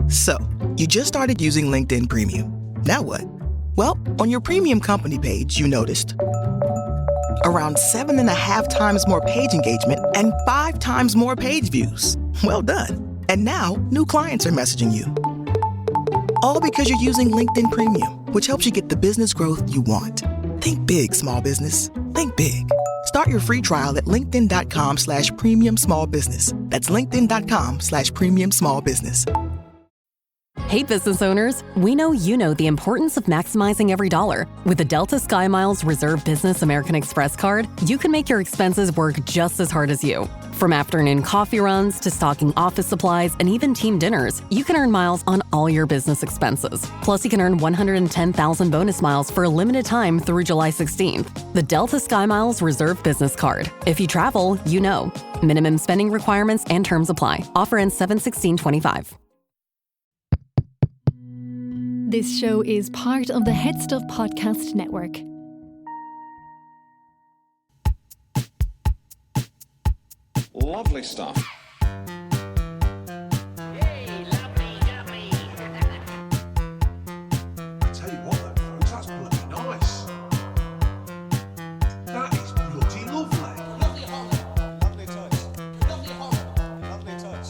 So, you just started using LinkedIn Premium. Now what? Well, on your premium company page, you noticed around 7.5 times more page engagement and 5 times more page views. Well done. And now, new clients are messaging you. All because you're using LinkedIn Premium, which helps you get the business growth you want. Think big, small business. Think big. Start your free trial at linkedin.com/premium small business. That's linkedin.com/premium small business. Hey, business owners, we know you know the importance of maximizing every dollar. With the Delta SkyMiles Reserve Business American Express card, you can make your expenses work just as hard as you. From afternoon coffee runs to stocking office supplies and even team dinners, you can earn miles on all your business expenses. Plus, you can earn 110,000 bonus miles for a limited time through July 16th. The Delta SkyMiles Reserve Business Card. If you travel, you know. Minimum spending requirements and terms apply. Offer ends 7/16/25. This show is part of the HeadStuff Podcast Network. Lovely stuff. Hey, lovely, lovely. Tell you what, though, folks, that's bloody nice. That is bloody lovely. Lovely hum. Lovely touch. Lovely hum. Lovely touch.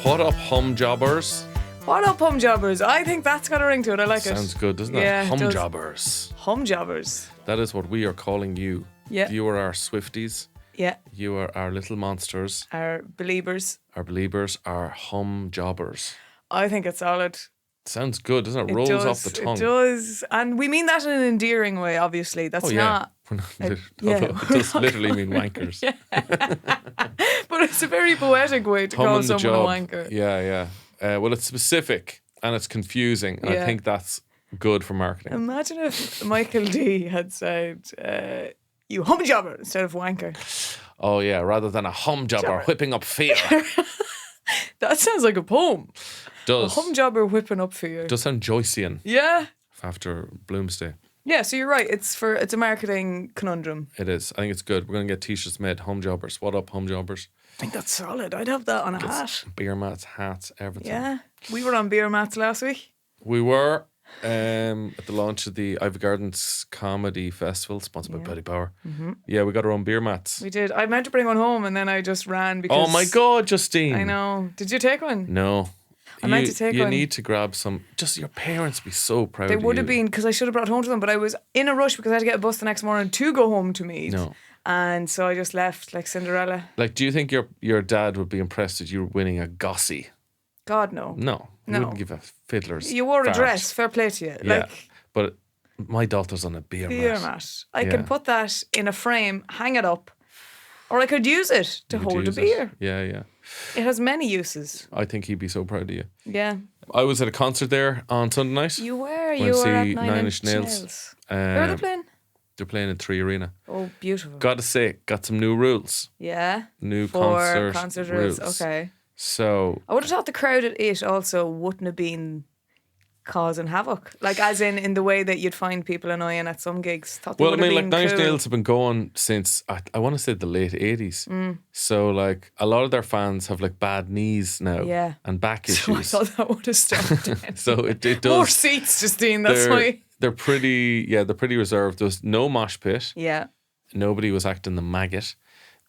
What up, hum jobbers? What up, hum jobbers? I think that's got a ring to it. I like it. Sounds good, doesn't it? Yeah, it Hum does. jobbers. Hum jobbers. That is what we are calling you. Yeah. You are our Swifties. Yeah. You are our little monsters. Our believers. Our believers are hum jobbers. I think it's solid. Sounds good, doesn't it? It Rolls does, off the tongue. It does. And we mean that in an endearing way, obviously. That's Oh, yeah. not. We're not yeah. although it does literally mean wankers. But it's a very poetic way to call Humming the someone job. a wanker. Yeah. Well, it's specific and it's confusing. And I Yeah. think that's good for marketing. Imagine if Michael D had said, you hum jobber instead of wanker. Oh, yeah. Rather than a hum jobber whipping up fear. That sounds like a poem. Does. A hum jobber whipping up fear. Does sound Joycean Yeah. after Bloomsday. Yeah, so you're right. It's a marketing conundrum. It is. I think it's good. We're going to get t-shirts made. Hum jobbers. What up, hum jobbers? I think that's solid. I'd have that on a hat. Beer mats, hats, everything. Yeah. We were on beer mats last week. We were at the launch of the Ivy Gardens Comedy Festival, sponsored by Bloody Power. Mm-hmm. Yeah, we got our own beer mats. We did. I meant to bring one home and then I just ran because... Oh my God, Justine. I know. Did you take one? No. I meant to take you one. You need to grab some. Just your parents be so proud They of you. would have been, because I should have brought it home to them, but I was in a rush because I had to get a bus the next morning to go home to Meath. No. And so I just left like Cinderella. Like, do you think your dad would be impressed that you were winning a Gossie? God, no. No. He No. wouldn't give a fiddler's You wore a fart. dress. Fair play to you. Yeah. Like, But my daughter's on a beer mat. mat. I Yeah. can put that in a frame, hang it up, or I could use it to You could hold a use it. beer. Yeah. It has many uses. I think he'd be so proud of you. Yeah. I was at a concert there on Sunday night. You were. Went You to were at see Nine Inch Nails. Where are they Um, playing? They're playing in 3 Arena. Oh, beautiful. Gotta say, got some new rules. Yeah. New For concert rules. rules. Okay. So, I would have thought the crowd at it also wouldn't have been causing havoc. Like, as in the way that you'd find people annoying at some gigs. Thought they well, I would have mean, like been Nine Inch cool. Nails have been going since, I want to say the late 80s. So, like, a lot of their fans have, like, bad knees now. Yeah. And back So I issues. thought that would have stopped then. So it does. More seats, Justine, that's why. They're pretty reserved. There was no mosh pit. Yeah. Nobody was acting the maggot.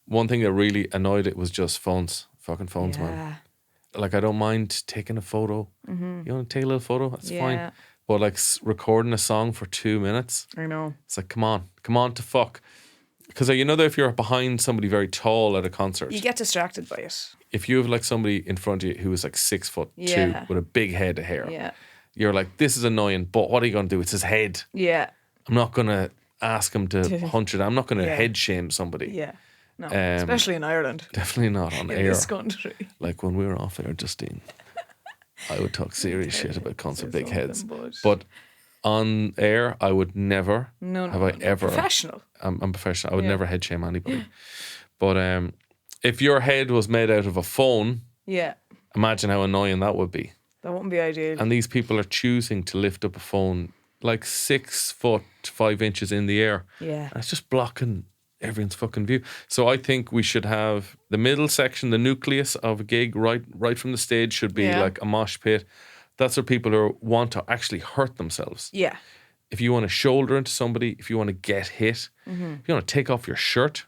One thing that really annoyed it was just phones. Fucking phones, man. Like, I don't mind taking a photo. You want to take a little photo? That's fine. Yeah. But like recording a song for 2 minutes, I know. it's like, come on to fuck. Because you know that if you're behind somebody very tall at a concert, You get distracted by it. if you have like somebody in front of you who is like 6'2" Yeah. with a big head of hair, Yeah. you're like, this is annoying, but what are you going to do? It's his head. Yeah. I'm not going to ask him to hunch it. I'm not going to Yeah. head shame somebody. Yeah. No. Especially in Ireland. Definitely not on In air. this country. Like when we were off air, Justine, I would talk serious shit about cunts with big heads. something, But on air, I would never. No. Have I ever? Professional. I'm professional. I would never head shame anybody. But if your head was made out of a phone, Yeah. imagine how annoying that would be. That wouldn't be ideal. And these people are choosing to lift up a phone like 6 foot 5 inches in the air. Yeah. And it's just blocking everyone's fucking view. So I think we should have the middle section, the nucleus of a gig, right from the stage should be like a mosh pit. That's where people who want to actually hurt themselves. Yeah. If you want to shoulder into somebody, if you want to get hit, if you want to take off your shirt,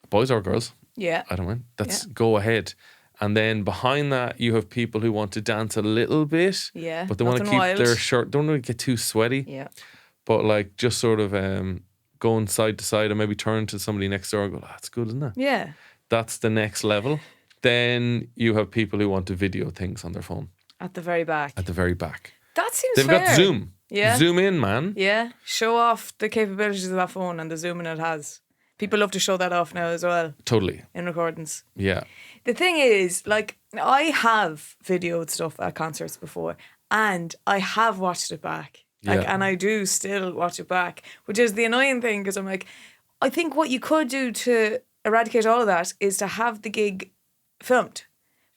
boys or girls, Yeah. I don't mind. That's go ahead. And then behind that, you have people who want to dance a little bit, Yeah, but they want to nothing keep wild. their shirt, don't want to get too sweaty, Yeah. but like just sort of going side to side and maybe turn to somebody next door and go, that's good, isn't it? Yeah. That's the next level. Then you have people who want to video things on their phone At the very back. at the very back. That seems They've fair. got Zoom. Yeah. Zoom in, man. Yeah. Show off the capabilities of that phone and the zooming it has. People love to show that off now as well Totally. in recordings. Yeah. The thing is, like, I have videoed stuff at concerts before and I have watched it back. Like, Yeah. and I do still watch it back, which is the annoying thing because I'm like, I think what you could do to eradicate all of that is to have the gig filmed.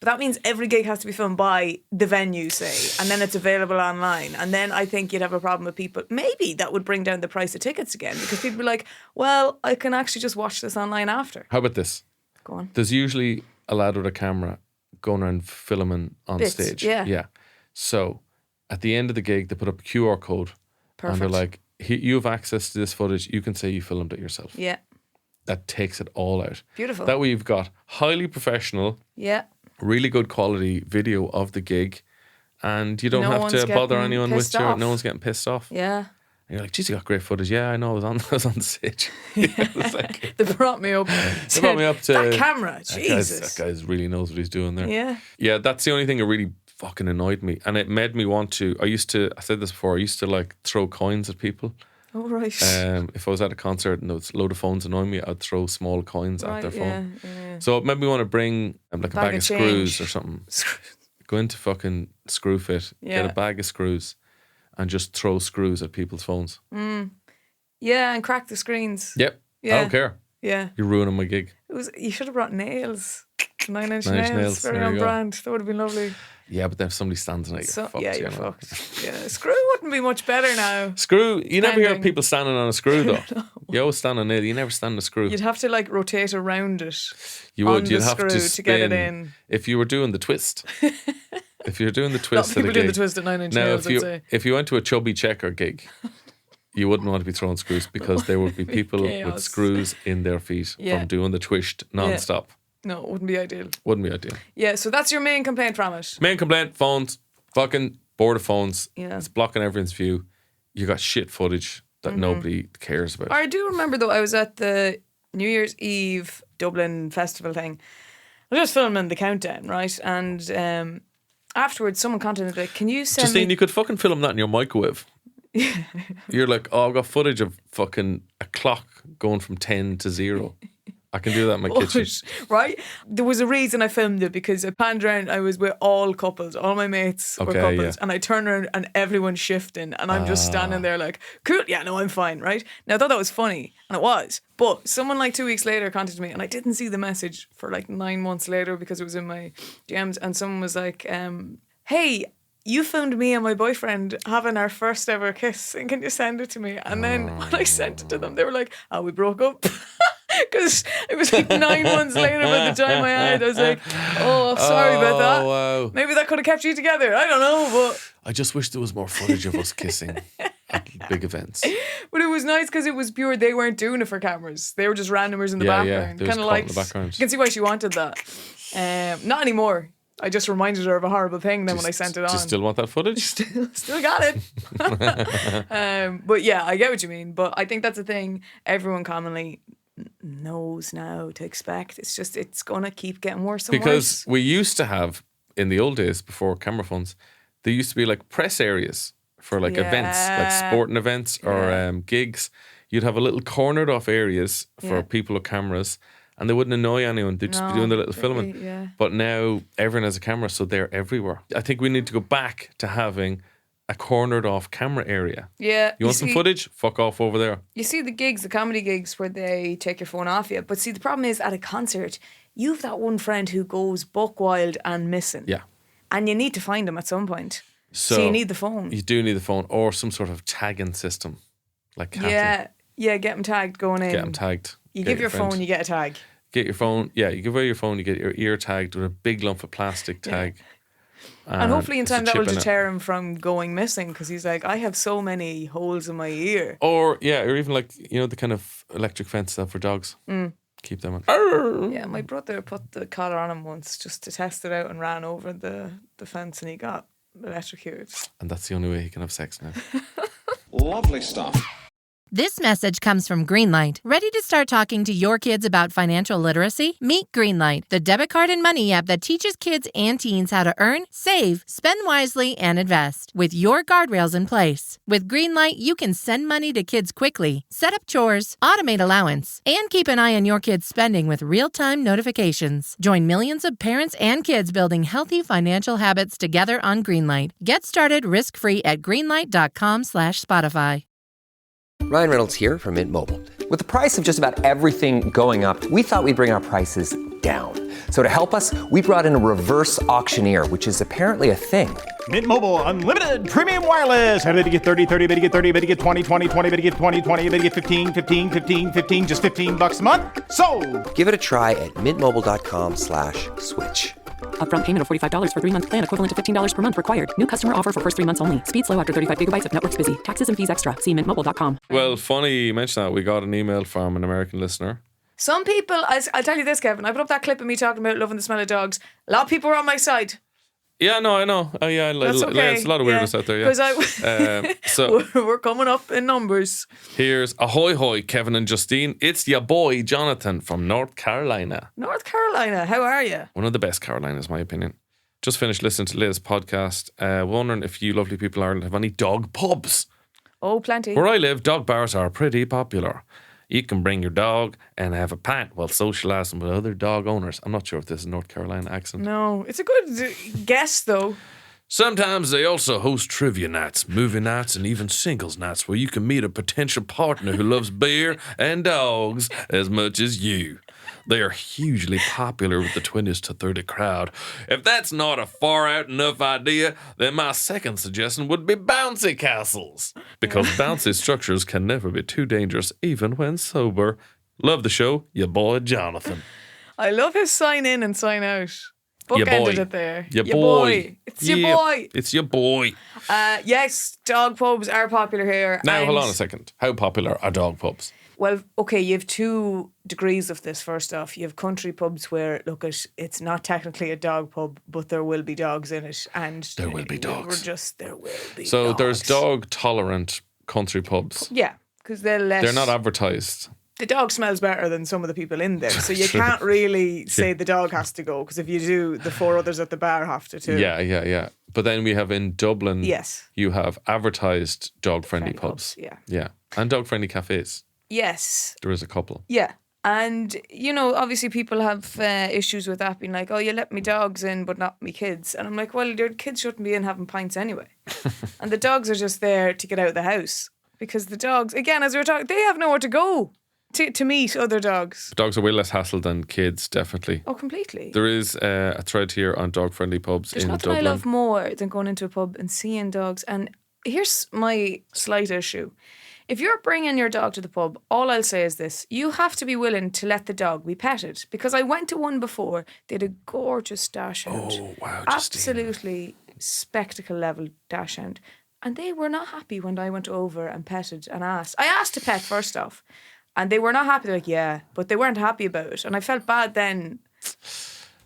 But that means every gig has to be filmed by the venue, say, and then it's available online. And then I think you'd have a problem with people. Maybe that would bring down the price of tickets again because people be like, well, I can actually just watch this online after. How about this? Go on. There's usually a lad with a camera going around filming on Bits, stage. yeah. Yeah. So at the end of the gig, they put up a QR code and they're Perfect. like, you have access to this footage. You can say you filmed it yourself. Yeah. That takes it all out. Beautiful. That way you've got highly professional, Yeah. really good quality video of the gig, and you don't No have one's to bother getting anyone with pissed your. off. No one's getting pissed off. Yeah. And you're like, geez, you got great footage. Yeah, I know. I was on the stage. It was like, They brought me up. they brought me up to that camera. That Jesus. guy really knows what he's doing there. Yeah. Yeah, that's the only thing that really fucking annoyed me, and it made me want to. I said this before. I used to like throw coins at people. Oh, right. If I was at a concert and there was a load of phones annoying me, I'd throw small coins at their phone. Yeah. So it made me want to bring like a bag of screws or something. Go into fucking Screw Fit, Yeah. get a bag of screws, and just throw screws at people's phones. Yeah, and crack the screens. Yep, Yeah. I don't care. Yeah. You're ruining my gig. You should have brought nails. 9-inch 9-inch nails. nails, Very there on you go. brand. That would have been lovely. Yeah, but then if somebody stands on it, you're fucked. yeah, you you're know. fucked. Yeah. Screw wouldn't be much better now. Screw, you never hear Standing. people standing on a screw though. You always stand on it. You never stand on a screw. You'd have to like rotate around it. You would. on You'd the have screw to to spin get it in. if you were doing the twist. If you're doing the A lot twist, of people at a do the gig. twist at 9-inch Now, nails, I'd say. if you went to a chubby checker gig, you wouldn't want to be throwing screws because there would be people with chaos. screws in their feet Yeah. from doing the twist non-stop. No, it wouldn't be ideal. Wouldn't be ideal. Yeah, so that's your main complaint from it. Main complaint: phones. Fucking bored of phones. Yeah. It's blocking everyone's view. You got shit footage that nobody cares about. I do remember though, I was at the New Year's Eve Dublin festival thing. I was just filming the countdown, right? And afterwards, someone contacted me, can you send Justine, me... you could fucking film that in your microwave. You're like, oh, I've got footage of fucking a clock going from 10 to 0. I can do that in my kitchen. Right? There was a reason I filmed it because I panned around. I was with all couples. All my mates were Okay, couples. yeah. And I turned around and everyone's shifting. And I'm just standing there like, cool, yeah, no, I'm fine, right? Now, I thought that was funny. And it was. But someone like 2 weeks later contacted me and I didn't see the message for like 9 months later because it was in my DMs. And someone was like, hey, you filmed me and my boyfriend having our first ever kiss and can you send it to me? And then when I sent it to them, they were like, oh, we broke up. Because it was like 9 months later by the time I was like, oh, sorry about that. Wow. Maybe that could have kept you together. I don't know, but I just wish there was more footage of us kissing at big events. it was nice because it was pure. They weren't doing it for cameras. They were just randomers in the Yeah, background. they was Kind of caught like, in the background. you can see why she wanted that. Not anymore. I just reminded her of a horrible thing then when I sent it on. Do you still want that footage? Still got it. But yeah, I get what you mean. But I think that's a thing everyone commonly knows now to expect. It's just, it's going to keep getting worse and Because worse. we used to have, in the old days before camera phones, there used to be like press areas for like events, like Yeah. sporting events or Yeah. gigs. You'd have a little cornered off areas for Yeah. people with cameras and they wouldn't annoy anyone. They'd just be No, doing their little filming. yeah. But now everyone has a camera, so they're everywhere. I think we need to go back to having a cornered off camera area. Yeah. You want some see- footage? Fuck off over there. You see the gigs, the comedy gigs where they take your phone off you. But see, the problem is at a concert, you've that one friend who goes buck wild and missing. Yeah. And you need to find them at some point. So you need the phone. You do need the phone or some sort of tagging system. Like Catherine. Yeah. Yeah, get them tagged going in. Get them tagged. You Get give your friend. phone, you get a tag. Get your phone. Yeah, you give away your phone, you get your ear tagged with a big lump of plastic tag. And hopefully in it's a time that will chip in it. deter him from going missing because he's like, I have so many holes in my ear. Or even like, the kind of electric fence stuff for dogs. Keep them on. Yeah, my brother put the collar on him once just to test it out and ran over the fence and he got electrocuted. And that's the only way he can have sex now. Lovely stuff. This message comes from Greenlight. Ready to start talking to your kids about financial literacy? Meet Greenlight, the debit card and money app that teaches kids and teens how to earn, save, spend wisely, and invest with your guardrails in place. With Greenlight, you can send money to kids quickly, set up chores, automate allowance, and keep an eye on your kids' spending with real-time notifications. Join millions of parents and kids building healthy financial habits together on Greenlight. Get started risk-free at greenlight.com/Spotify. Ryan Reynolds here from Mint Mobile. With the price of just about everything going up, we thought we'd bring our prices down. So to help us, we brought in a reverse auctioneer, which is apparently a thing. Mint Mobile Unlimited Premium Wireless. How to get 30, 30, bit to get 30, bit to get 20, 20, 20, bit to get 20, 20, bit to get 15, 15, 15, 15, just $15 a month? Sold! Give it a try at mintmobile.com/switch. Upfront payment of $45 for 3-month plan, equivalent to $15 per month required. New customer offer for first 3 months only. Speed slow after 35 gigabytes if network's busy. Taxes and fees extra. See mintmobile.com. Well, funny you mentioned that. We got an email from an American listener. Some people, I'll tell you this, Kevin, I put up that clip of me talking about loving the smell of dogs. A lot of people were on my side. Yeah, no, I know. Oh, yeah, That's okay. There's a lot of weirdness out there, yeah. Because So we're coming up in numbers. here's ahoy hoy, Kevin and Justine. It's your boy, Jonathan, from North Carolina. North Carolina, how are you? One of the best Carolinas, my opinion. Just finished listening to Liz's podcast. Wondering if you lovely people in Ireland have any dog pubs. Oh, plenty. Where I live, dog bars are pretty popular. You can bring your dog and have a pint while socialising with other dog owners. I'm not sure if this is a North Carolina accent. No, it's a good guess though. Sometimes they also host trivia nights, movie nights, and even singles nights where you can meet a potential partner who loves beer and dogs as much as you. They are hugely popular with the 20s to 30 crowd. If that's not a far out enough idea, then my second suggestion would be bouncy castles. Because bouncy structures can never be too dangerous, even when sober. Love the show, your boy Jonathan. I love his sign in and sign out. Your boy. Bookended it there. Your boy. It's your boy. It's your boy. Yes, dog pubs are popular here. Now, hold on a second. How popular are dog pubs? Well, okay, you have 2 degrees of this. First off, you have country pubs where, look, it's not technically a dog pub, but there will be dogs in it, and there will be dogs. There will be. So dogs. there's dog tolerant country pubs. Yeah, because they're not advertised. The dog smells better than some of the people in there, so you can't really say the dog has to go, because if you do, the 4 others at the bar have to too. Yeah. But then we have in Dublin, yes, you have advertised dog-friendly pubs. Yeah. And dog-friendly cafes. Yes. There is a couple. Yeah. And, obviously people have issues with that, being like, oh, you let me dogs in, but not me kids. And I'm like, well, your kids shouldn't be in having pints anyway. And the dogs are just there to get out of the house. Because the dogs, again, as we were talking, they have nowhere to go to meet other dogs. Dogs are way less hassle than kids, definitely. Oh, completely. There is a thread here on dog-friendly pubs There's in nothing Dublin. I love more than going into a pub and seeing dogs. And here's my slight issue. If you're bringing your dog to the pub, all I'll say is this. You have to be willing to let the dog be petted. Because I went to one before. They had a gorgeous dachshund. Oh, wow, Absolutely spectacle level dachshund. And they were not happy when I went over and petted and asked. I asked to pet first off. And they were not happy. They're like, yeah. But they weren't happy about it. And I felt bad then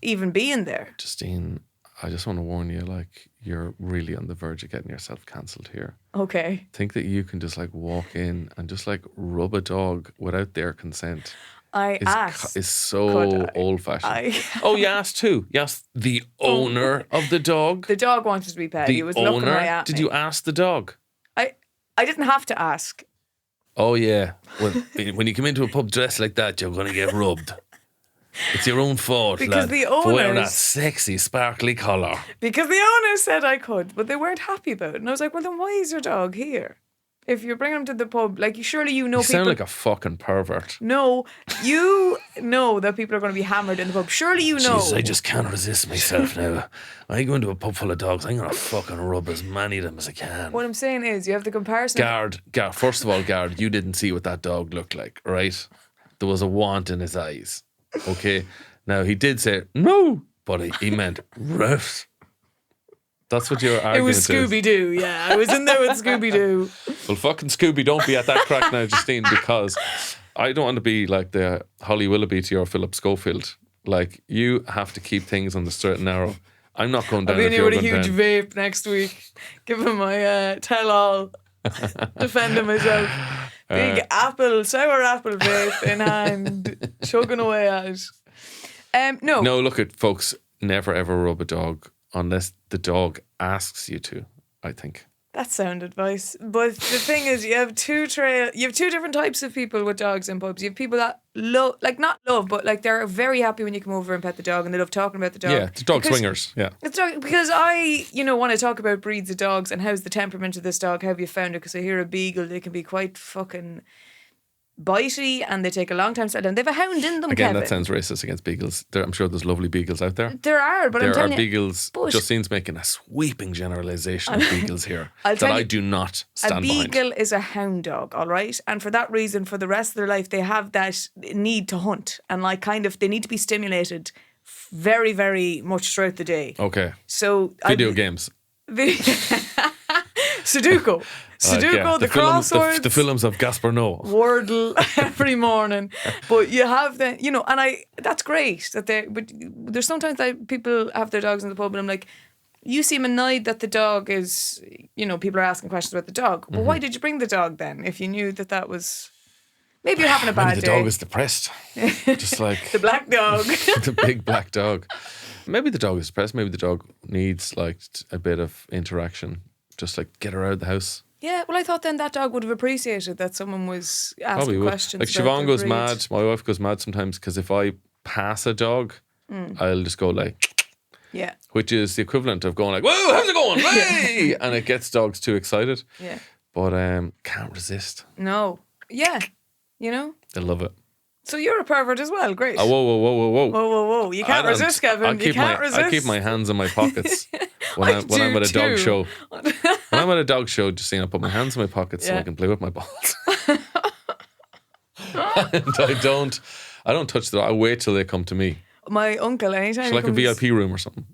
even being there. Justine, I just want to warn you, you're really on the verge of getting yourself cancelled here. Okay. Think that you can just walk in and just rub a dog without their consent. I asked. Is so old-fashioned. Oh, you asked who? You asked the owner of the dog? The dog wanted to be petted. He was looking right at me. Did you ask the dog? I didn't have to ask. Oh, yeah. Well, when you come into a pub dressed like that, you're going to get rubbed. It's your own fault, because lad, for wearing that sexy, sparkly collar. Because the owner said I could, but they weren't happy about it. And I was like, well, then why is your dog here? If you're bringing him to the pub, surely you know you people... sound like a fucking pervert. No, you know that people are going to be hammered in the pub. Surely you know. Jeez, I just can't resist myself now. I go into a pub full of dogs, I'm going to fucking rub as many of them as I can. What I'm saying is, you have the comparison... Guard, first of all, you didn't see what that dog looked like, right? There was a want in his eyes. Okay. Now, he did say, no, but he meant rough. That's what your argument is. It was Scooby-Doo, yeah. I was in there with Scooby-Doo. Well, fucking Scooby, don't be at that crack now, Justine, because I don't want to be like the Holly Willoughby to your Philip Schofield. Like, you have to keep things on the straight and narrow. I'm not going down. I'll be in if here you're with a going huge down. vape next week. Give him my tell-all. Defending myself. Big sour apple vape in hand. Chugging away at it. No. No, look at folks, never ever rub a dog unless the dog asks you to, I think. That's sound advice. But the thing is, you have two different types of people with dogs in pubs. You have people that not love, but like they're very happy when you come over and pet the dog, and they love talking about the dog. Yeah, it's dog swingers. Yeah. Because I, want to talk about breeds of dogs and how's the temperament of this dog, how have you found it? Because I hear a beagle, they can be quite fucking bitey and they take a long time to settle down. They have a hound in them, Again, Kevin. that sounds racist against beagles. I'm sure there's lovely beagles out there. There are, but I'm telling you. There are beagles. But Justine's making a sweeping generalisation of beagles here that tell I you, do not stand a behind. beagle is a hound dog, all right? And for that reason, for the rest of their life, they have that need to hunt. And they need to be stimulated very, very much throughout the day. Okay. So Video games. Sudoku. Sudoku, the crosswords. The films of Gaspar Noé. Wordle every morning. But you have that's great. But there's sometimes that people have their dogs in the pub and I'm like, you seem annoyed that the dog is, people are asking questions about the dog. Well, why did you bring the dog then if you knew that was... Maybe you're having a bad Maybe the day. dog is depressed. Just like... The black dog. The big black dog. Maybe the dog is depressed. Maybe the dog needs like a bit of interaction. Just like get her out of the house. Yeah, well, I thought then that dog would have appreciated that someone was asking Probably would. questions. Like about Siobhan their goes breed. mad. My wife goes mad sometimes because if I pass a dog, I'll just go like, yeah, which is the equivalent of going like, whoa, how's it going? Hey! And it gets dogs too excited. Yeah. But can't resist. No. Yeah. They love it. So you're a pervert as well. Great. Oh, whoa. Whoa, whoa, whoa. You can't resist, Kevin. You can't resist. I keep my hands in my pockets when I'm at a dog show. When I'm at a dog show, Justine, I put my hands in my pockets so I can play with my balls. And I don't touch the dog. I wait till they come to me. My uncle, anytime It's like a VIP room or something.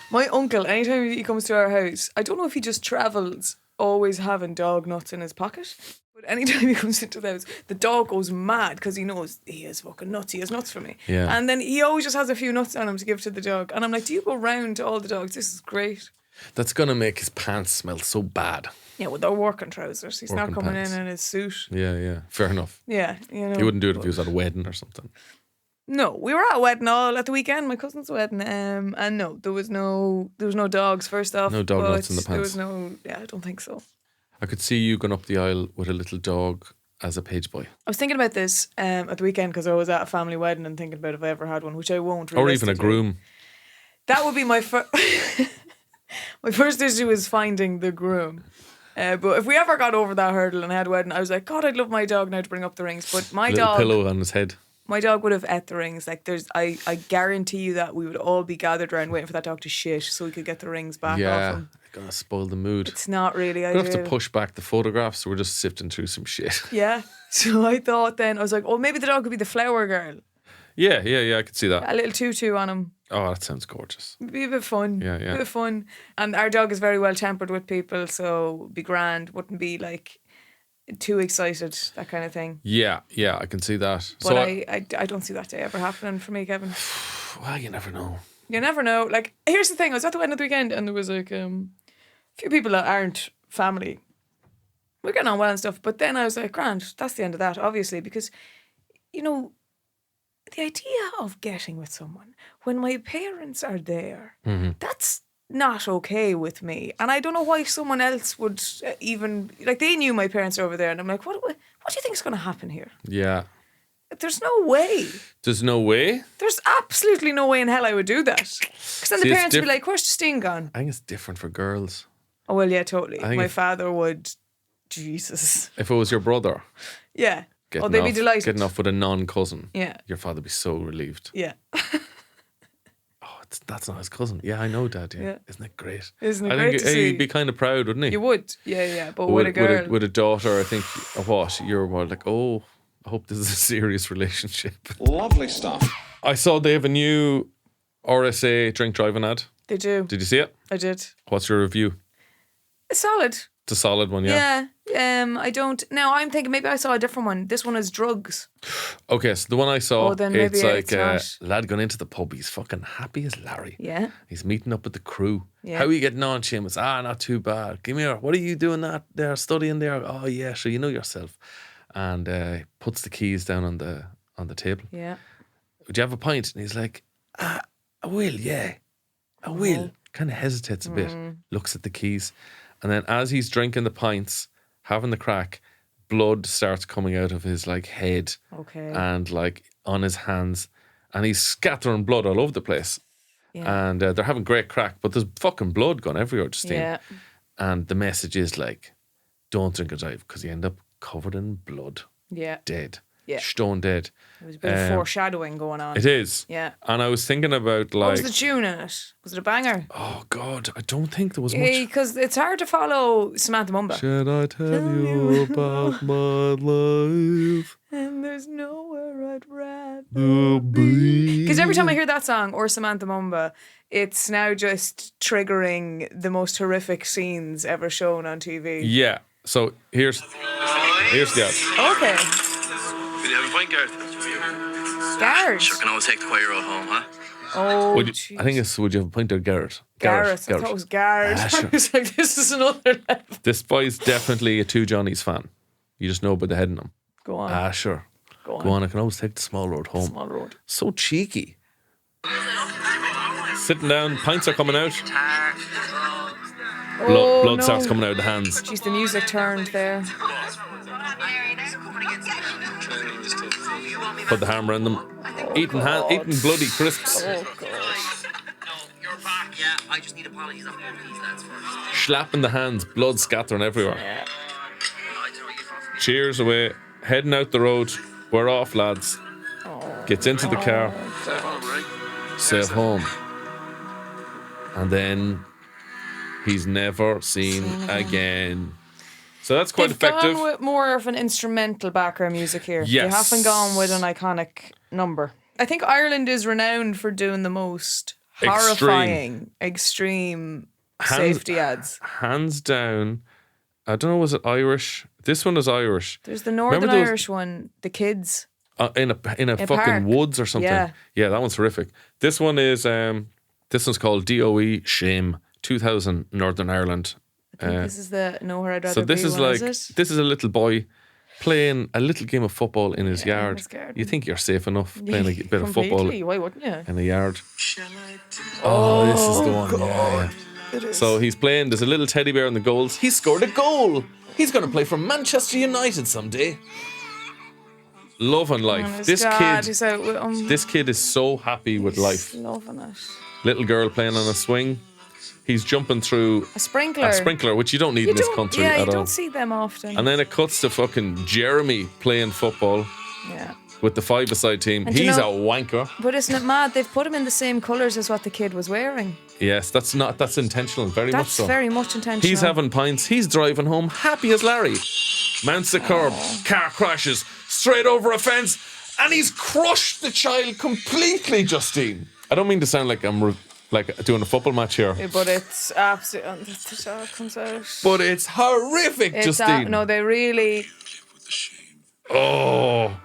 My uncle, anytime he comes to our house, I don't know if he just travels always having dog nuts in his pocket. But anytime he comes into the house, the dog goes mad because he knows he has fucking nuts. He has nuts for me. Yeah. And then he always just has a few nuts on him to give to the dog. And I'm like, do you go round to all the dogs? This is great. That's going to make his pants smell so bad. Yeah, well, they're working trousers. He's not Working coming pants. in his suit. Yeah. Fair enough. Yeah, He wouldn't do it if he was at a wedding or something. No, we were at a wedding all at the weekend, my cousin's wedding, and no, there was no dogs. First off, No dog nuts in the There pants. was I don't think so. I could see you going up the aisle with a little dog as a page boy. I was thinking about this at the weekend because I was at a family wedding and thinking about if I ever had one, which I won't. Or even a realistically. groom. That would be my first. My first issue is finding the groom. But if we ever got over that hurdle and had a wedding, I was like, God, I'd love my dog now to bring up the rings. But my Little dog, pillow on his head. my dog would have ate the rings. Like I guarantee you that we would all be gathered around waiting for that dog to shit so we could get the rings back off Yeah. him. Gonna spoil the mood. It's not really We ideal. have to push back the photographs, so we're just sifting through some shit. Yeah. So I thought then, I was like, oh, maybe the dog could be the flower girl. Yeah, I could see that. A little tutu on him. Oh, that sounds gorgeous. Be a bit fun. Yeah. A bit of fun. And our dog is very well tempered with people, so be grand. Wouldn't be like too excited, that kind of thing. Yeah, I can see that. But So I don't see that day ever happening for me, Kevin. well, you never know. You never know. Like, here's the thing. I was at the wedding at the weekend and there was like a few people that aren't family. We're getting on well and stuff. But then I was like, grand, that's the end of that, obviously. Because, the idea of getting with someone when my parents are there, that's not okay with me. And I don't know why someone else would even, like, they knew my parents are over there. And I'm like, what do you think is going to happen here? Yeah. There's no way. There's no way? There's absolutely no way in hell I would do that. Because then See, the it's parents would be like, where's Justine gone? I think it's different for girls. Oh, well, yeah, totally. I think My if- father would, Jesus. If it was your brother, Yeah. getting They'd be off- delighted. Getting off with a non-cousin, Yeah. your father would be so relieved. Yeah. That's not his cousin. Yeah, I know, Dad. Yeah. Yeah. Isn't it great? Isn't it I great think to see? he'd be kind of proud, wouldn't he? You would. Yeah. But with a girl. With a daughter, I think, what? You're more like, oh, I hope this is a serious relationship. Lovely stuff. I saw they have a new RSA drink driving ad. They do. Did you see it? I did. What's your review? It's solid. It's a solid one, yeah. Yeah. I don't. Now I'm thinking maybe I saw a different one. This one is drugs. Okay, so the one I saw, then maybe it's like it's not. lad going into the pub. He's fucking happy as Larry. Yeah. He's meeting up with the crew. Yeah. How are you getting on, Seamus? Not too bad. Give me here. What are you doing that there, studying there? Oh, yeah, sure, you know yourself. And he puts the keys down on the table. Yeah. Would you have a pint? And he's like, I will, yeah. I will. Kind of hesitates a bit, looks at the keys. And then as he's drinking the pints, having the crack, blood starts coming out of his like head and like on his hands. And he's scattering blood all over the place. Yeah. And they're having great crack, but there's fucking blood gone everywhere, Justine. Yeah. And the message is like, don't drink or drive because you end up covered in blood. Yeah. Dead. Yeah. Stone dead. There was a bit of foreshadowing going on. It is. Yeah. And I was thinking about like... What was the tune in it? Was it a banger? Oh, God. I don't think there was much. Because it's hard to follow Samantha Mumba. Should I tell you about my life? And there's nowhere I'd rather be. Because every time I hear that song or Samantha Mumba, it's now just triggering the most horrific scenes ever shown on TV. Yeah. So here's the Okay. Did you have a pint, Gareth? Gareth. Sure can always take the quiet road home, huh? Oh, I think it's, would you have a pint of Garrett? Gareth. I thought it was Gareth. Sure. I was like, this is another level. This boy's definitely a Two Johnnies fan. You just know by the head in him. Go on. Sure. Go on. I can always take the small road home. Small road. So cheeky. Sitting down, pints are coming out. Blood starts coming out of the hands. Jeez, the music turned there. Put the hammer on them. Eating bloody crisps. Oh, gosh. You're back, yeah. I just need apologies off both these lads first. Slapping the hands, blood scattering everywhere. Yeah. Cheers away. Heading out the road. We're off, lads. Gets into the car. Safe home. And then he's never seen again. So that's quite effective. They've gone with more of an instrumental background music here. Yes. They haven't gone with an iconic number. I think Ireland is renowned for doing the most horrifying, extreme safety ads. Hands down. I don't know, was it Irish? This one is Irish. There's the Northern Irish one, the kids. In a fucking park. woods or something. Yeah, that one's horrific. This one is this one's called DOE Shame 2000 Northern Ireland. I think this is the Nowhere I'd Rather So this Be is one, like is it? this is a little boy playing a little game of football in his yard. You think you're safe enough playing a bit of football Why wouldn't you? in a yard? Oh, this is the one. Yeah. So he's playing. There's a little teddy bear in the goals. He scored a goal. He's going to play for Manchester United someday. Loving life. This kid is so happy with life. Loving it. Little girl playing on a swing. He's jumping through a sprinkler, which you don't need in this country at all. Yeah, you don't see them often. And then it cuts to fucking Jeremy playing football. Yeah. With the five-a-side team. And He's a wanker. But isn't it mad? They've put him in the same colours as what the kid was wearing. Yes, that's intentional, very much so. That's very much intentional. He's having pints, he's driving home, happy as Larry. Mounts the curb, car crashes, straight over a fence, and he's crushed the child completely, Justine. I don't mean to sound like I'm doing a football match here. But it's absolutely... The dog comes out. But it's horrific, Justine. No, they really... Oh...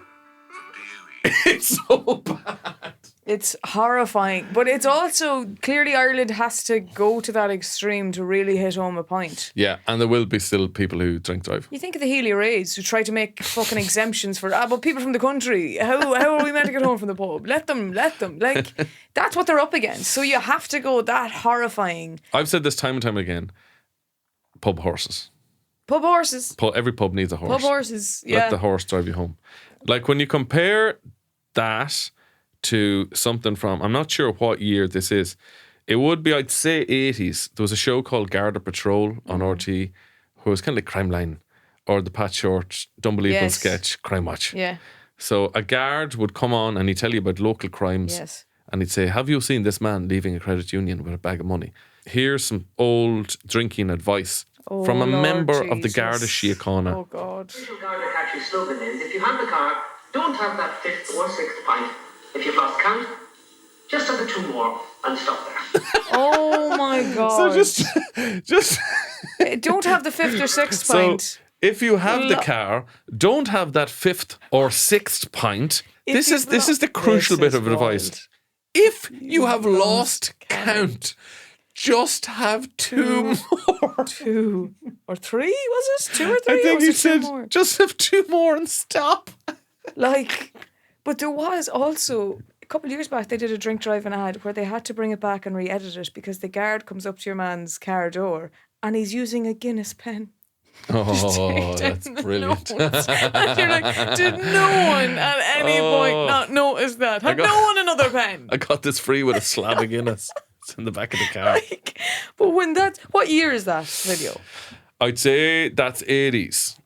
It's so bad. It's horrifying. But it's also, clearly Ireland has to go to that extreme to really hit home a point. Yeah, and there will be still people who drink drive. You think of the Hilary who try to make fucking exemptions for, but people from the country, how are we meant to get home from the pub? Let them. Like, that's what they're up against. So you have to go that horrifying. I've said this time and time again. Pub horses. Pub horses. Every pub needs a horse. Pub horses, yeah. Let the horse drive you home. Like when you compare that to something from, I'm not sure what year this is. It would be, I'd say, 80s. There was a show called Garda Patrol on RT, where it was kind of like Crime Line or the Pat Short, Unbelievable sketch, Crime Watch. Yeah. So a guard would come on and he'd tell you about local crimes. Yes. And he'd say, have you seen this man leaving a credit union with a bag of money? Here's some old drinking advice from a member of the Garda Síochána. Oh, God. The Garda catch you slogan is, if you hand the car, Don't have that 5th or 6th pint. If you've lost count, just have the 2 more and stop there. Oh my God. So just don't have the 5th or 6th pint. So if you have the car, don't have that 5th or 6th pint. This is the crucial bit of advice. If you have lost count, just have 2 more. 2 or 3, was it? 2 or 3? I think he said just have 2 more and stop. But there was also, a couple of years back, they did a drink driving ad where they had to bring it back and re-edit it because the guard comes up to your man's car door and he's using a Guinness pen. Oh, that's brilliant. And you're like, did no one at any point not notice that? Had no one another pen? I got this free with a slab of Guinness. It's in the back of the car. But what year is that video? I'd say that's 80s.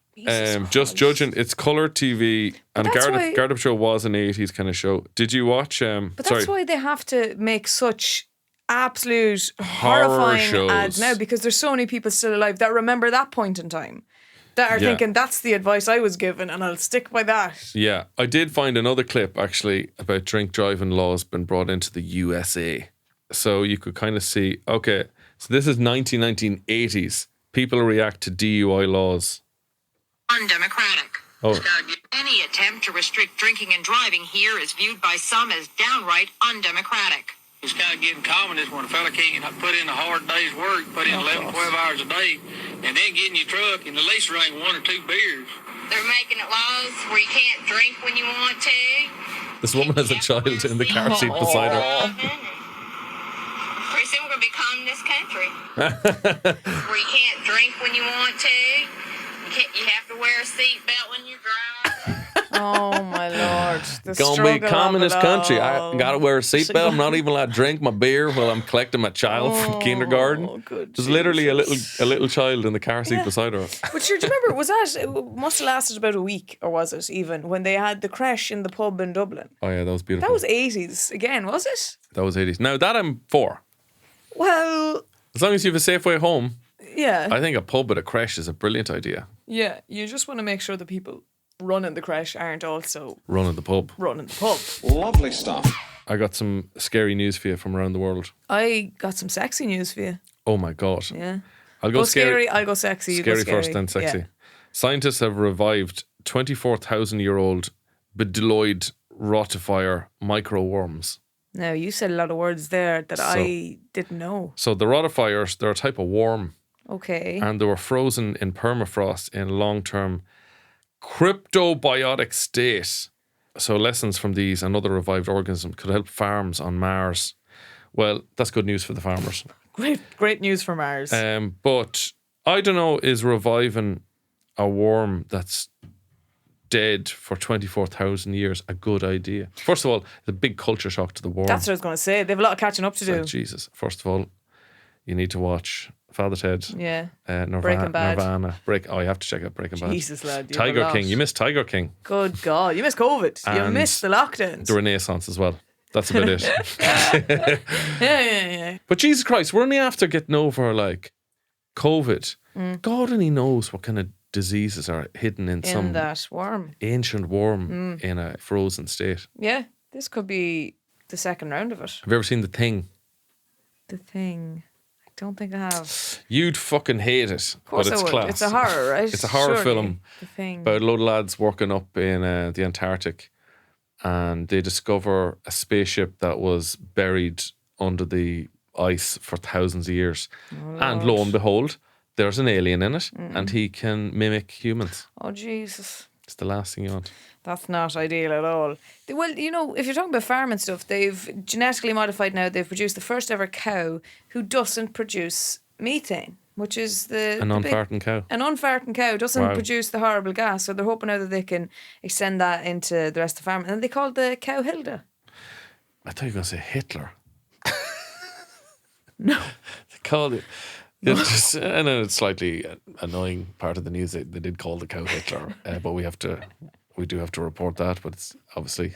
Just judging, it's colour TV, and Garda Patrol was an 80s kind of show. Did you watch? But that's why they have to make such absolute horrifying ads now, because there's so many people still alive that remember that point in time, that are thinking that's the advice I was given and I'll stick by that. Yeah, I did find another clip actually about drink driving laws being brought into the USA. So you could kind of see, okay, so this is 1980s. People react to DUI laws. Undemocratic. Any attempt to restrict drinking and driving here is viewed by some as downright undemocratic. It's kind of getting common is when a fella can't put in a hard day's work, put in 11, 12 hours a day, and then get in your truck and at least drink 1 or 2 beers. They're making it laws where you can't drink when you want to. This woman has a child in the car seat beside her. Pretty soon we're going to be calling this country. Where you can't drink when you want to. You have to wear a seatbelt when you drive. Oh my Lord. Gonna be communist country. I gotta wear a seatbelt. I'm not even allowed to drink my beer while I'm collecting my child from kindergarten. There's literally a little child in the car seat beside her. But sure, do you remember, it must have lasted about a week, or was it even, when they had the Craic in the pub in Dublin? Oh yeah, that was beautiful. That was 80s again, was it? That was 80s. Now that I'm for. Well, as long as you have a safe way home. Yeah. I think a pub with a Craic is a brilliant idea. Yeah, you just want to make sure the people running the Craic aren't also running the pub. Lovely stuff. I got some scary news for you from around the world. I got some sexy news for you. Oh my God. Yeah. I'll go scary, I'll go sexy. You scary go scary first, then sexy. Yeah. Scientists have revived 24,000-year-old bedeloid rotifier microworms. Now, you said a lot of words there that I didn't know. So the rotifiers, they're a type of worm. Okay. And they were frozen in permafrost in a long-term cryptobiotic state. So lessons from these and other revived organisms could help farms on Mars. Well, that's good news for the farmers. Great news for Mars. But I don't know, is reviving a worm that's dead for 24,000 years a good idea? First of all, the big culture shock to the worm. That's what I was going to say. They have a lot of catching up to do. Jesus. First of all, you need to watch Father Ted. Yeah. Breaking Bad. Nirvana. You have to check out Breaking Bad. Jesus, lad. Tiger King. You missed Tiger King. Good God. You missed COVID. You missed the lockdowns. The Renaissance as well. That's about it. Yeah. But Jesus Christ, we're only after getting over COVID. God only knows what kind of diseases are hidden in some that worm. Ancient worm in a frozen state. Yeah. This could be the second round of it. Have you ever seen The Thing? The Thing. Don't think I have. You'd fucking hate it, but it's class. It's a horror, right? It's a horror Surely. film The Thing. about a load of lads working up in the Antarctic, and they discover a spaceship that was buried under the ice for thousands of years. And lo and behold, there's an alien in it, and he can mimic humans. Oh, Jesus. It's the last thing you want. That's not ideal at all. Well, if you're talking about farming stuff, they've genetically modified now. They've produced the first ever cow who doesn't produce methane, which is a non-farting cow. A non-farting cow doesn't produce the horrible gas. So they're hoping now that they can extend that into the rest of the farming. And they called the cow Hilda. I thought you were going to say Hitler. No. They called it. It's just, I know it's slightly annoying part of the news. They did call the cow Hitler, but we do have to report that. But it's obviously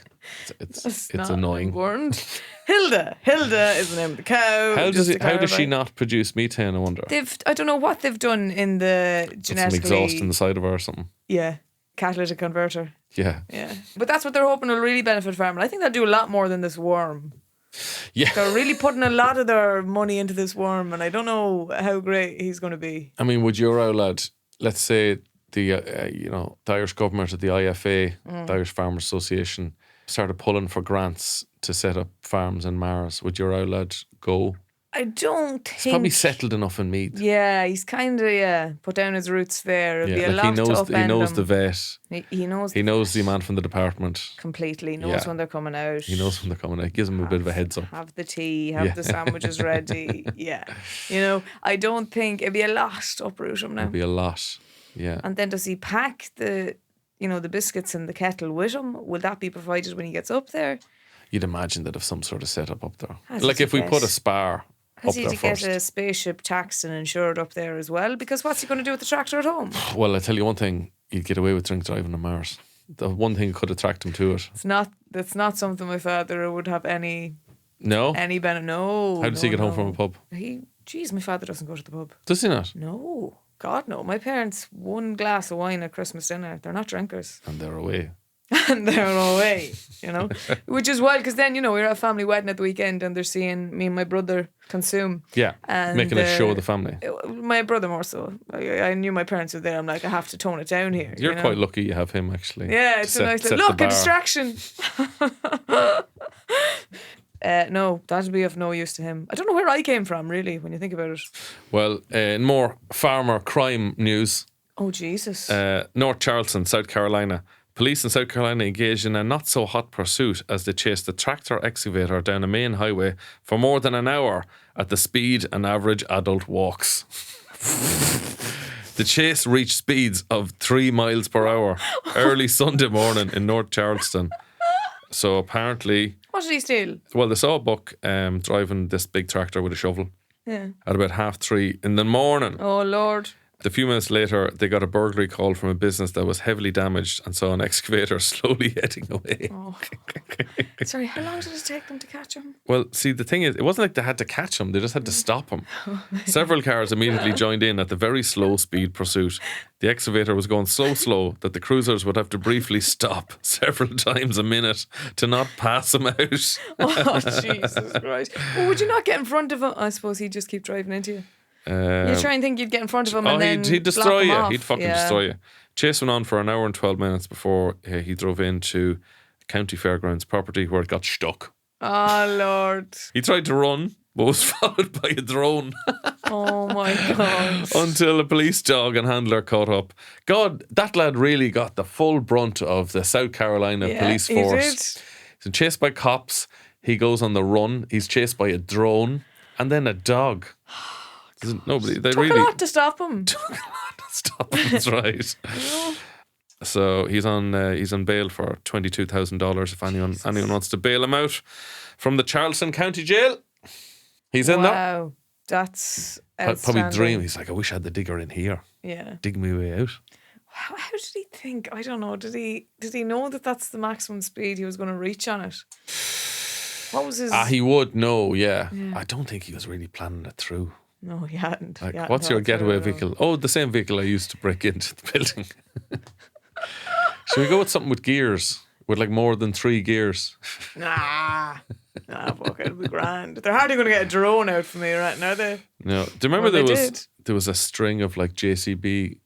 it's annoying. Important. Hilda is the name of the cow. How does she not produce methane? I wonder. I don't know what they've done in the genetically. Put some exhaust in the side of her or something. Yeah. catalytic converter. Yeah. Yeah. But that's what they're hoping will really benefit farming. I think they'll do a lot more than this worm. Yeah. They're really putting a lot of their money into this worm, and I don't know how great he's going to be. I mean, would your old lad, let's say the the Irish government or the IFA, the Irish Farmers Association, started pulling for grants to set up farms in Mars, would your old lad go? I don't think... He's probably settled enough in Meath. Yeah, he's kind of, put down his roots there. It'll be a lot he knows, to upend he knows him. the vet. He knows the man from the department. completely. Knows when they're coming out. He knows when they're coming out. Gives him a bit of a heads up. Have the tea, have the sandwiches ready. Yeah. You know, I don't think... It'd be a lot to uproot him now. It'd be a lot. Yeah. And then does he pack the biscuits in the kettle with him? Will that be provided when he gets up there? You'd imagine that if some sort of setup up there. Has Like he if we to put get- a spar Has up he there to get first. a spaceship taxed and insured up there as well? Because what's he going to do with the tractor at home? Well, I tell you one thing, you'd get away with drink driving on Mars. The one thing could attract him to it. That's not something my father would have any No? benefit. No. How does he get home from a pub? My father doesn't go to the pub. Does he not? No. God, no. My parents, one glass of wine at Christmas dinner. They're not drinkers. And they're away. And they're away, Which is wild, because then, we're at a family wedding at the weekend and they're seeing me and my brother consume. Yeah, and making a show of the family. My brother more so. I knew my parents were there. I'm like, I have to tone it down here. You're quite lucky you have him, actually. Yeah, it's a nice look, a distraction. No, that'd be of no use to him. I don't know where I came from, really, when you think about it. Well, in more farmer crime news. Oh, Jesus. North Charleston, South Carolina. Police in South Carolina engaged in a not-so-hot pursuit as they chased the tractor excavator down a main highway for more than an hour at the speed an average adult walks. The chase reached speeds of 3 miles per hour early Sunday morning in North Charleston. So apparently... What did he steal? Well, they saw a buck driving this big tractor with a shovel at about 3:30 in the morning. Oh, Lord. A few minutes later, they got a burglary call from a business that was heavily damaged and saw an excavator slowly heading away. Oh. Sorry, how long did it take them to catch him? Well, see, the thing is, it wasn't like they had to catch him, they just had to stop him. Several cars immediately joined in at the very slow speed pursuit. The excavator was going so slow that the cruisers would have to briefly stop several times a minute to not pass him out. Oh, Jesus Christ. Well, would you not get in front of him? I suppose he'd just keep driving into you. You try and think you'd get in front of him and then he'd destroy block him you. off. He'd fucking destroy you. Chase went on for an hour and 12 minutes before he drove into County Fairgrounds property where it got stuck. Oh, Lord. He tried to run, but was followed by a drone. Oh, my God. Until a police dog and handler caught up. God, that lad really got the full brunt of the South Carolina police force. He's chased by cops. He goes on the run. He's chased by a drone and then a dog. Nobody. They Took really a lot to stop him. That's right. So he's on bail for $22,000 if anyone wants to bail him out from the Charleston County Jail. He's in there. Wow, that's Probably outstanding. dream. He's like, I wish I had the digger in here. Yeah. Dig me way out. How did he think? I don't know. Did he know that that's the maximum speed he was going to reach on it? What was his? He would know. Yeah. I don't think he was really planning it through. No, he hadn't. Like, He hadn't what's your thought through getaway it at all. vehicle? Oh, the same vehicle I used to break into the building. Should we go with something with gears? With like more than 3 gears? Nah, fuck, it'll be grand. They're hardly going to get a drone out for me right now, are they? No. Do you remember Well, there was a string of like JCB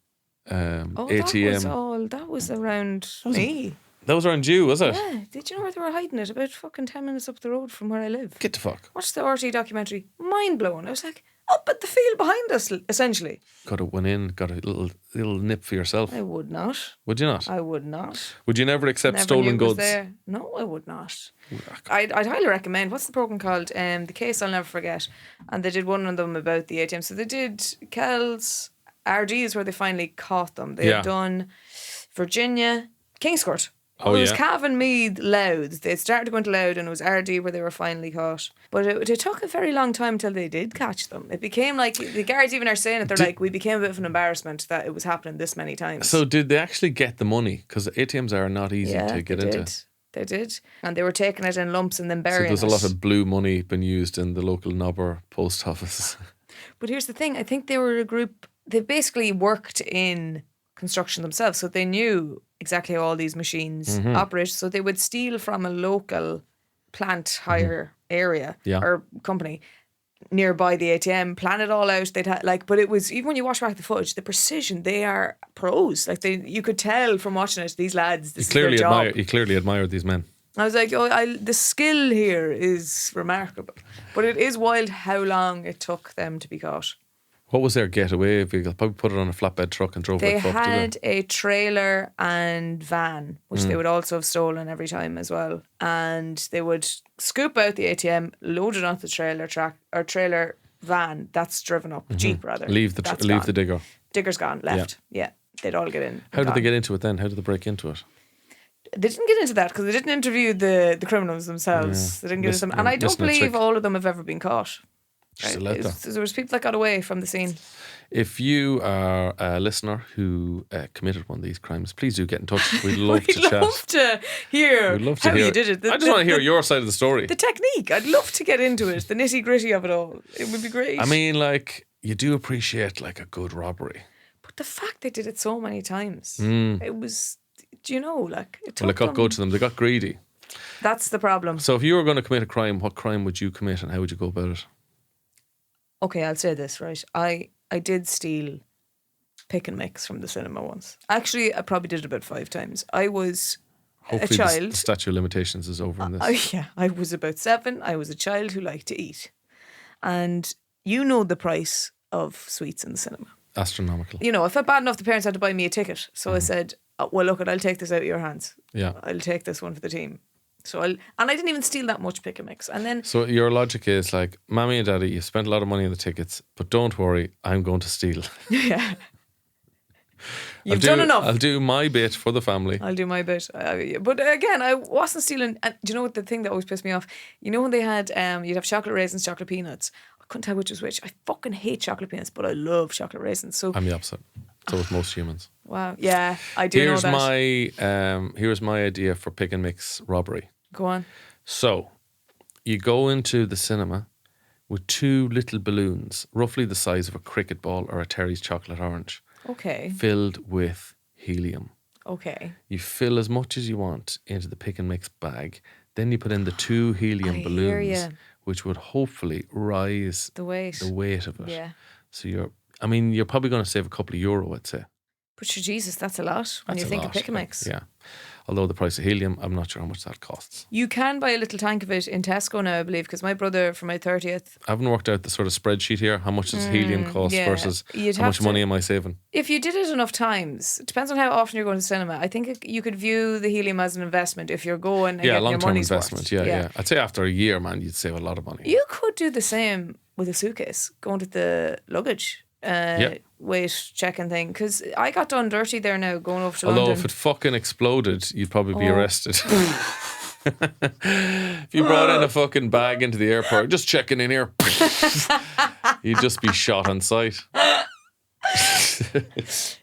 ATM? That was around me. That was around you, was it? Yeah. Did you know where they were hiding it? About fucking 10 minutes up the road from where I live. Get the fuck. Watched the RT documentary. Mind blowing. I was like, up at the field behind us, essentially. Got a little nip for yourself. I would not. Would you not? I would not. Would you never accept Never stolen knew it was goods? there. No, I would not. I'd highly recommend. What's the program called? The Case I'll Never Forget. And they did one of them about the ATM. So they did Kells, RD is where they finally caught them. They had done Virginia, Kingscourt. Oh, it was yeah. Cavan, Meath, Louth. They started to go into Louth and it was RD where they were finally caught. But it took a very long time till they did catch them. It became like, the guards even are saying it, they're like, we became a bit of an embarrassment that it was happening this many times. So did they actually get the money? Because ATMs are not easy to get into. They did. And they were taking it in lumps and then So burying there's it. a lot of blue money being used in the local Nobber post office. But here's the thing. I think they were a group, they basically worked in construction themselves. So they knew exactly how all these machines operate. So they would steal from a local plant hire area or company nearby the ATM, plan it all out. They'd but it was, even when you watch back the footage, the precision, they are pros. Like you could tell from watching it, these lads, this is their job. You clearly admired these men. I was like, the skill here is remarkable. But it is wild how long it took them to be caught. What was their getaway vehicle? Probably put it on a flatbed truck and drove They like fuck. had a trailer and van, which they would also have stolen every time as well. And they would scoop out the ATM, load it onto the trailer van that's driven up, Jeep rather. Leave the digger. Digger's gone, left. Yeah, they'd all get in. How did they get into it then? How did they break into it? They didn't get into that because they didn't interview the criminals themselves. They didn't get into them. And I don't believe all of them have ever been caught. There was people that got away from the scene. If you are a listener who committed one of these crimes, please do get in touch. We'd love to chat. We'd love to hear how you did it. I just want to hear your side of the story. The technique. I'd love to get into it. The nitty gritty of it all. It would be great. I mean, like, you do appreciate like a good robbery. But the fact they did it so many times, it was, it took Well, it got good to them. They got greedy. That's the problem. So if you were going to commit a crime, what crime would you commit and how would you go about it? Okay, I'll say this, right? I did steal pick and mix from the cinema once. Actually, I probably did it about 5 times. I was Hopefully a child. The statute of limitations is over in this. I was about 7. I was a child who liked to eat. And you know the price of sweets in the cinema. Astronomical. If I felt bad enough, the parents had to buy me a ticket. So I said, well, look, I'll take this out of your hands. Yeah. I'll take this one for the team. So and I didn't even steal that much pick and mix. And then so your logic is like, Mommy and Daddy, you spent a lot of money on the tickets, but don't worry, I'm going to steal. Yeah. You've done enough. I'll do my bit for the family. I'll do my bit. But again, I wasn't stealing. And do you know what the thing that always pissed me off? You know when they had, you'd have chocolate raisins, chocolate peanuts. I couldn't tell which was which. I fucking hate chocolate peanuts, but I love chocolate raisins. So I'm the opposite. So with most humans. Wow. Yeah, I do know that. Here's my idea for pick and mix robbery. Go on. So, you go into the cinema with 2 little balloons, roughly the size of a cricket ball or a Terry's chocolate orange. Okay. Filled with helium. Okay. You fill as much as you want into the pick and mix bag. Then you put in the 2 helium balloons, which would hopefully rise the weight of it. Yeah. So you're probably going to save a couple of euro, I'd say. But Jesus, that's a lot when you think of pick and mix. Yeah. Although the price of helium, I'm not sure how much that costs. You can buy a little tank of it in Tesco now, I believe, because my brother, for my 30th... I haven't worked out the sort of spreadsheet here. How much does helium cost versus how much money am I saving? If you did it enough times, it depends on how often you're going to cinema. I think you could view the helium as an investment if you're going and getting your money's investment. worth. Yeah. I'd say after a year, man, you'd save a lot of money. You could do the same with a suitcase, going to the luggage weight checking thing, because I got done dirty there now going over to London. Although if it fucking exploded, you'd probably be arrested. If you brought in a fucking bag into the airport, just checking in here, you'd just be shot on sight.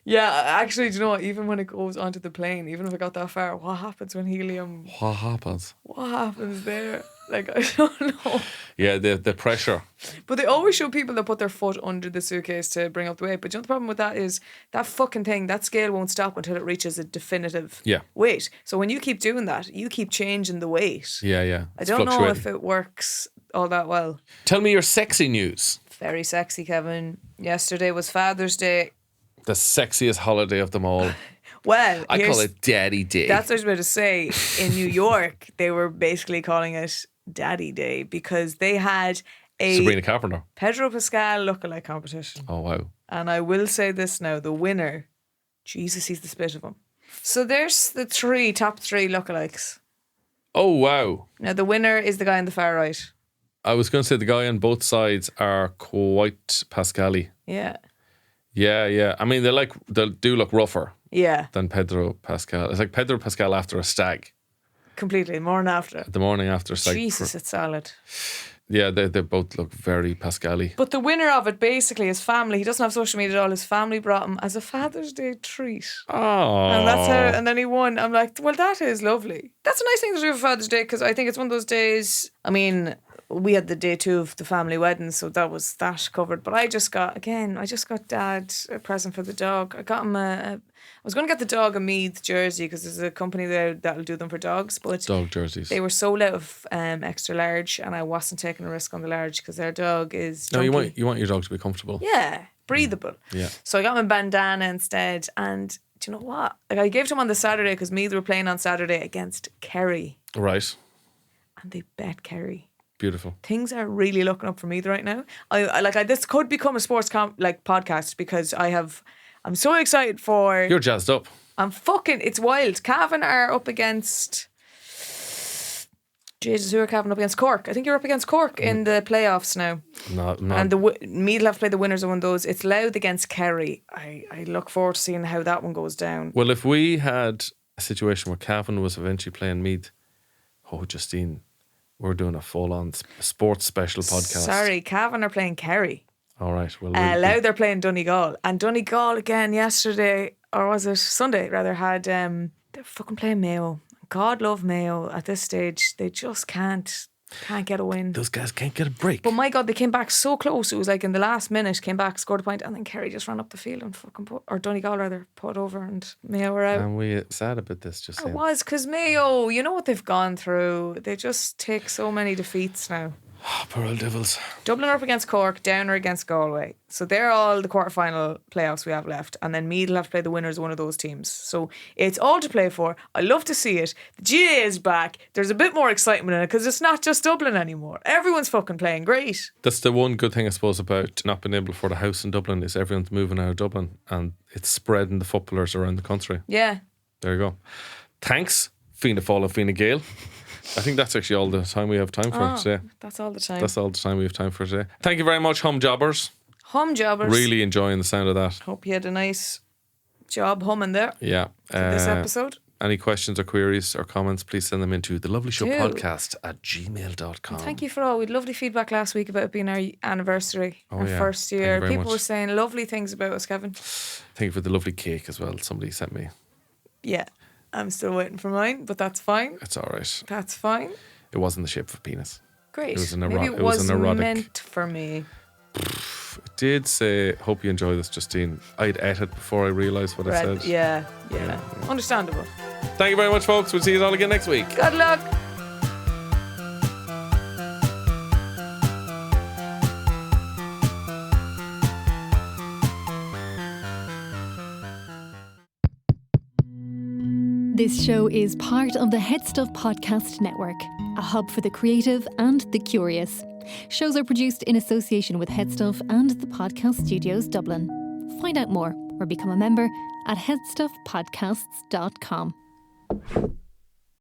Yeah, actually, do you know what? Even when it goes onto the plane, even if it got that far, what happens when helium? What happens? What happens there? Like, I don't know. Yeah, the pressure. But they always show people that put their foot under the suitcase to bring up the weight. But you know the problem with that is that fucking thing, that scale won't stop until it reaches a definitive weight. So when you keep doing that, you keep changing the weight. Yeah. I don't know if it works all that well. Tell me your sexy news. Very sexy, Kevin. Yesterday was Father's Day. The sexiest holiday of them all. Well, I call it Daddy Day. That's what I was about to say. In New York, they were basically calling it Daddy Day because they had a Sabrina Carpenter, Pedro Pascal lookalike competition. Oh, wow. And I will say this now, the winner, Jesus, he's the spit of him. So there's the top three lookalikes. Oh, wow. Now the winner is the guy on the far right. I was going to say the guy on both sides are quite Pascal-y. Yeah. Yeah. I mean, they do look rougher. Yeah. Than Pedro Pascal. It's like Pedro Pascal after a stag. Completely. The morning after a stag. Jesus, it's solid. Yeah, they both look very Pascal-y. But the winner of it, basically, his family, he doesn't have social media at all. His family brought him as a Father's Day treat. Oh. And then he won. I'm like, well, that is lovely. That's a nice thing to do for Father's Day because I think it's one of those days, I mean, we had the day 2 of the family wedding, so that was that covered. But I just got Dad a present for the dog. I got him I was going to get the dog a Meath jersey because there's a company there that'll do them for dogs. But dog jerseys. They were sold out of extra large, and I wasn't taking a risk on the large because their dog is. No, you want your dog to be comfortable. Yeah, breathable. Yeah. So I got him a bandana instead, and do you know what? Like I gave it to him on the Saturday because Meath were playing on Saturday against Kerry. Right. And they bet Kerry. Beautiful. Things are really looking up for Meath right now. This could become a sports podcast because I'm so excited for. You're jazzed up. It's wild. Cavan are up against. Jesus, who are Cavan up against? Cork. I think you're up against Cork in the playoffs now. No. And Meath will have to play the winners of one of those. It's Louth against Kerry. I look forward to seeing how that one goes down. Well, if we had a situation where Cavan was eventually playing Meath, Justine, we're doing a full-on sports special podcast. Sorry, Cavan are playing Kerry. All right. Well, Louth are playing Donegal. And Donegal again yesterday, or was it Sunday rather, had they're fucking playing Mayo. God love Mayo at this stage. They just can't get a win. Those guys can't get a break. But my God, they came back so close. It was like in the last minute, came back, scored a point, and then Kerry just ran up the field and or Donegal rather, put over, and Mayo were out. And we sad about this, just saying. It was, because Mayo, you know what they've gone through. They just take so many defeats now. Poor old devils. Dublin are up against Cork, Down are against Galway. So they're all the quarterfinal playoffs we have left. And then Meath will have to play the winners of one of those teams. So it's all to play for. I love to see it. The GA is back. There's a bit more excitement in it because it's not just Dublin anymore. Everyone's fucking playing great. That's the one good thing, I suppose, about not being able to afford a house in Dublin is everyone's moving out of Dublin and it's spreading the footballers around the country. Yeah. There you go. Thanks, Fianna Fáil, Fianna Gael. I think that's actually all the time we have time for today. That's all the time. That's all the time we have time for today. Thank you very much, Hum Jobbers. Hum Jobbers. Really enjoying the sound of that. Hope you had a nice job humming there. Yeah. For this episode. Any questions or queries or comments, please send them into thelovelyshowpodcast@gmail.com. Thank you for all. We had lovely feedback last week about it being our anniversary, our first year. People were saying lovely things about us, Kevin. Thank you for the lovely cake as well. Somebody sent me. Yeah. I'm still waiting for mine, but that's fine. It's all right. That's fine. It wasn't the shape of a penis. Great. It was an Maybe it was meant for me. It did say, hope you enjoy this, Justine. I'd ate it before I realised what I said. Yeah. Understandable. Thank you very much, folks. We'll see you all again next week. Good luck. This show is part of the HeadStuff Podcast Network, a hub for the creative and the curious. Shows are produced in association with HeadStuff and the Podcast Studios Dublin. Find out more or become a member at headstuffpodcasts.com.